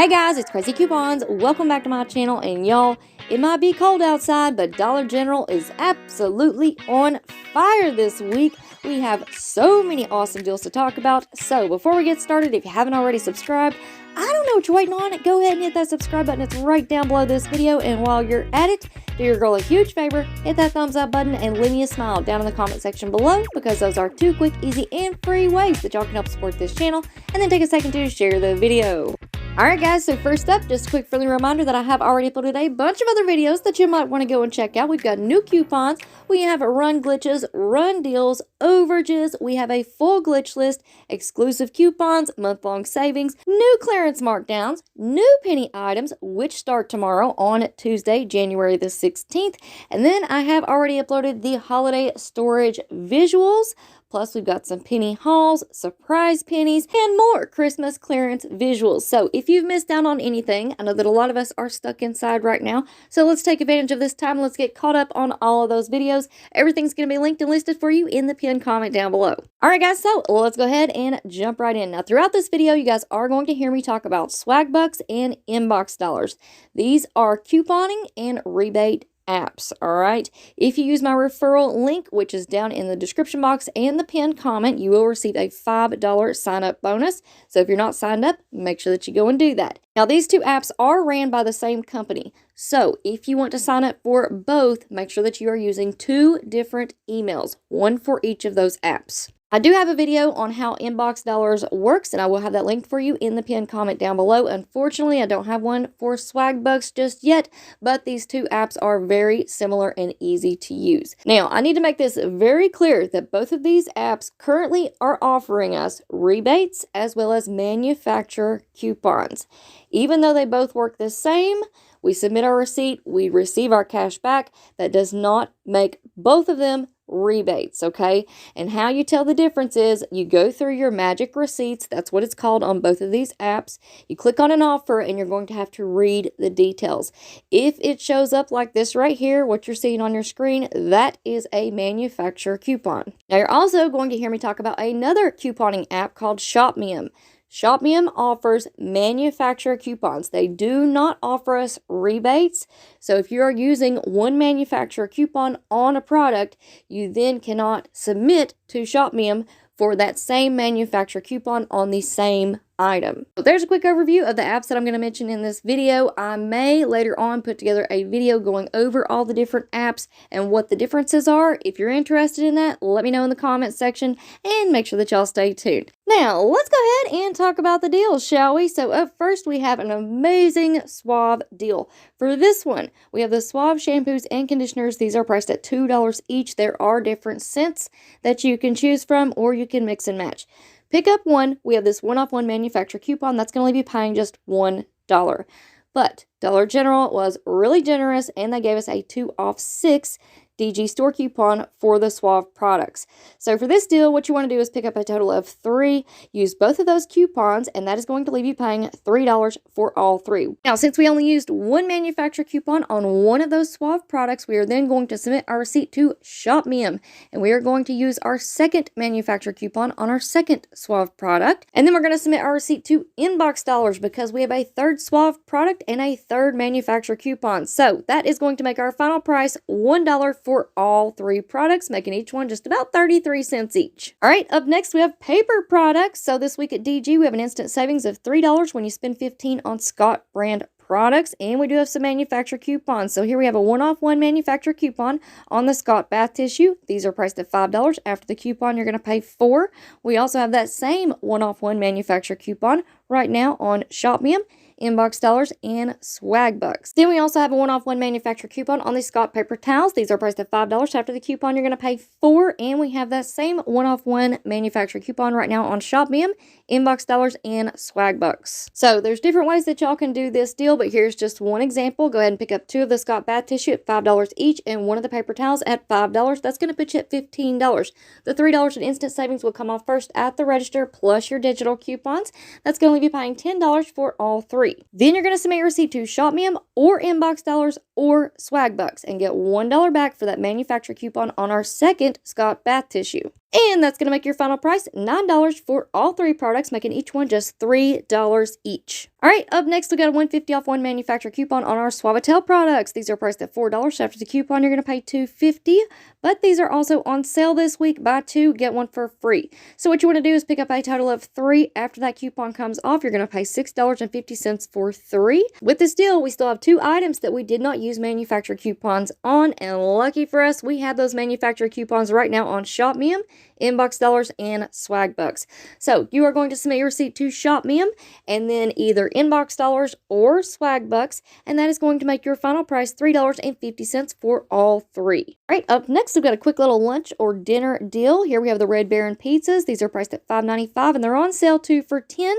Hey guys, it's Craz-E Coupons. Welcome back to my channel, and y'all, it might be cold outside, but Dollar General is absolutely on fire this week. We have so many awesome deals to talk about. So before we get started, if you haven't already subscribed, I don't know what you're waiting on. Go ahead and hit that subscribe button. It's right down below this video. And while you're at it, do your girl a huge favor. Hit that thumbs up button and leave me a smile down in the comment section below, because those are two quick, easy, and free ways that y'all can help support this channel. And then take a second to share the video. Alright guys, so first up, just a quick friendly reminder that I have already uploaded a bunch of other videos that you might want to go and check out. We've got new coupons, we have run glitches, run deals, overages, we have a full glitch list, exclusive coupons, month-long savings, new clearance markdowns, new penny items, which start tomorrow on Tuesday, January the 16th. And then I have already uploaded the holiday storage visuals. Plus, we've got some penny hauls, surprise pennies, and more Christmas clearance visuals. So if you've missed out on anything, I know that a lot of us are stuck inside right now. So let's take advantage of this time. Let's get caught up on all of those videos. Everything's going to be linked and listed for you in the pinned comment down below. All right, guys, so let's go ahead and jump right in. Now, throughout this video, you guys are going to hear me talk about Swagbucks and inbox dollars. These are couponing and rebate apps. All right, if you use my referral link, which is down in the description box and the pinned comment, you will receive a $5 sign up bonus. So if you're not signed up, make sure that you go and do that. Now, these two apps are ran by the same company. So if you want to sign up for both, make sure that you are using two different emails, one for each of those apps. I do have a video on how inbox dollars works, and I will have that linked for you in the pinned comment down below. Unfortunately, I don't have one for Swagbucks just yet, but these two apps are very similar and easy to use. Now, I need to make this very clear that both of these apps currently are offering us rebates as well as manufacturer coupons. Even though they both work the same, we submit our receipt, we receive our cash back. That does not make both of them rebates, okay? And how you tell the difference is you go through your magic receipts. That's what it's called on both of these apps. You click on an offer and you're going to have to read the details. If it shows up like this right here, what you're seeing on your screen, that is a manufacturer coupon. Now, you're also going to hear me talk about another couponing app called ShopMem. ShopMem offers manufacturer coupons. They do not offer us rebates. So if you are using one manufacturer coupon on a product, you then cannot submit to ShopMem for that same manufacturer coupon on the same item. So there's a quick overview of the apps that I'm going to mention in this video. I may later on put together a video going over all the different apps and what the differences are. If you're interested in that, let me know in the comment section and make sure that y'all stay tuned. Now, let's go ahead and talk about the deals, shall we? So up first, we have an amazing Suave deal. For this one, we have the Suave shampoos and conditioners. These are priced at $2 each. There are different scents that you can choose from, or you can mix and match. Pick up one. We have this one-off-one manufacturer coupon that's going to leave you paying just $1. But Dollar General was really generous, and they gave us a 2-off-6 DG store coupon for the Suave products. So for this deal, what you want to do is pick up a total of 3, use both of those coupons, and that is going to leave you paying $3 for all 3. Now, since we only used one manufacturer coupon on one of those Suave products, we are then going to submit our receipt to ShopMem, and we are going to use our second manufacturer coupon on our second Suave product, and then we're going to submit our receipt to inbox dollars because we have a third Suave product and a third manufacturer coupon. So that is going to make our final price $1 for all 3 products, making each one just about 33 cents each. All right, up next we have paper products. So this week at DG, we have an instant savings of $3 when you spend $15 on Scott brand products, and we do have some manufacturer coupons. So here we have a one-off-one manufacturer coupon on the Scott bath tissue. These are priced at $5. After the coupon, you're going to pay $4. We also have that same one-off-one manufacturer coupon right now on ShopMem, inbox dollars, and Swagbucks. Then we also have a one-off-one manufacturer coupon on the Scott paper towels. These are priced at $5. After the coupon, you're going to pay $4. And we have that same one-off-one manufacturer coupon right now on ShopMem, inbox dollars, and Swagbucks. So there's different ways that y'all can do this deal, but here's just one example. Go ahead and pick up 2 of the Scott bath tissue at $5 each and 1 of the paper towels at $5. That's going to put you at $15. The $3 in instant savings will come off first at the register plus your digital coupons. That's going to leave you paying $10 for all 3. Then you're going to submit your receipt to ShopMem or inbox dollars or Swagbucks and get $1 back for that manufacturer coupon on our second Scott bath tissue. And that's going to make your final price $9 for all 3 products, making each one just $3 each. All right, up next, we got a $150 off 1 manufacturer coupon on our Suavitel products. These are priced at $4. After the coupon, you're going to pay $2.50, but these are also on sale this week. Buy 2, get 1 for free. So what you want to do is pick up a total of 3. After that coupon comes off, you're going to pay $6.50 for 3. With this deal, we still have 2 items that we did not use manufacturer coupons on, and lucky for us, we have those manufacturer coupons right now on ShopMe'em, Inbox Dollars, and Swagbucks. So you are going to submit your receipt to ShopMe'em and then either Inbox Dollars or Swagbucks, and that is going to make your final price $3.50 for all 3. All right, up next, we've got a quick little lunch or dinner deal. Here we have the Red Baron pizzas. These are priced at $5.95 and they're on sale 2 for $10.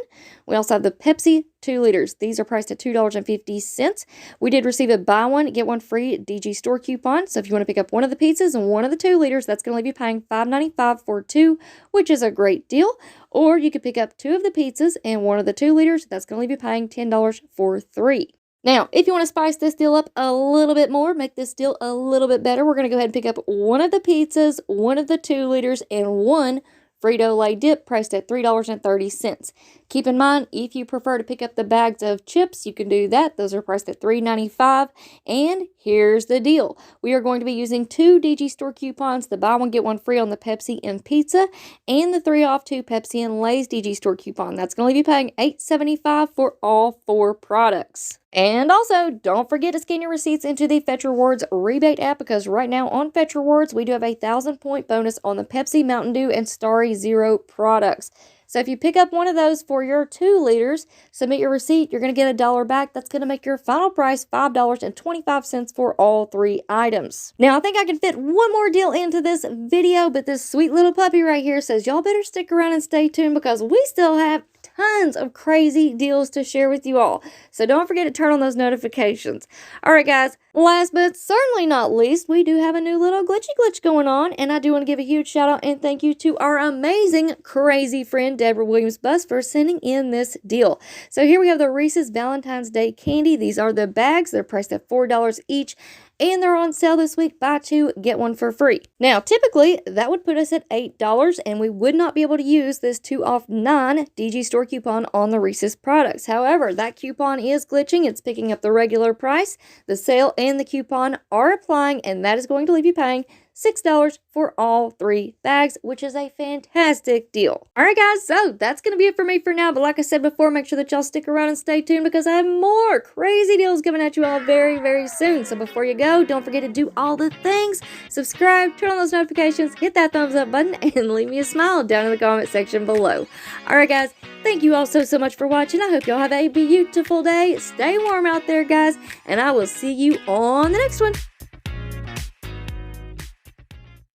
We also have the Pepsi 2 liters. These are priced at $2.50. We did receive a buy one, get one free DG store coupon. So if you want to pick up one of the pizzas and one of the 2 liters, that's going to leave you paying $5.95 for 2, which is a great deal. Or you could pick up 2 of the pizzas and one of the 2 liters. That's going to leave you paying $10 for 3. Now, if you want to spice this deal up a little bit more, make this deal a little bit better, we're going to go ahead and pick up one of the pizzas, one of the 2 liters, and one Frito-Lay dip priced at $3.30. Keep in mind, if you prefer to pick up the bags of chips, you can do that. Those are priced at $3.95. And here's the deal. We are going to be using 2 DG store coupons, the buy one, get one free on the Pepsi and pizza, and the 3 off 2 Pepsi and Lay's DG store coupon. That's going to leave you paying $8.75 for all 4 products. And also, don't forget to scan your receipts into the Fetch Rewards rebate app, because right now on Fetch Rewards, we do have a 1,000-point bonus on the Pepsi, Mountain Dew, and Starry Zero products. So if you pick up one of those for your 2 liters, submit your receipt, you're going to get $1 back. That's going to make your final price $5.25 for all 3 items. Now, I think I can fit one more deal into this video, but this sweet little puppy right here says y'all better stick around and stay tuned, because we still have tons of crazy deals to share with you all. So don't forget to turn on those notifications. All right, guys. Last but certainly not least, we do have a new little glitch going on, and I do want to give a huge shout out and thank you to our amazing crazy friend Deborah Williams-Buss for sending in this deal. So here we have the Reese's Valentine's Day candy. These are the bags. They're priced at $4 each, and they're on sale this week. Buy 2, get 1 for free. Now, typically, that would put us at $8, and we would not be able to use this 2 off 9 DG store coupon on the Reese's products. However, that coupon is glitching. It's picking up the regular price. The sale and the coupon are applying, and that is going to leave you paying $6 for all 3 bags, which is a fantastic deal. All right, guys, so that's going to be it for me for now. But like I said before, make sure that y'all stick around and stay tuned, because I have more crazy deals coming at you all very, very soon. So before you go, don't forget to do all the things. Subscribe, turn on those notifications, hit that thumbs up button, and leave me a smile down in the comment section below. All right, guys, thank you all so much for watching. I hope y'all have a beautiful day. Stay warm out there, guys, and I will see you on the next one.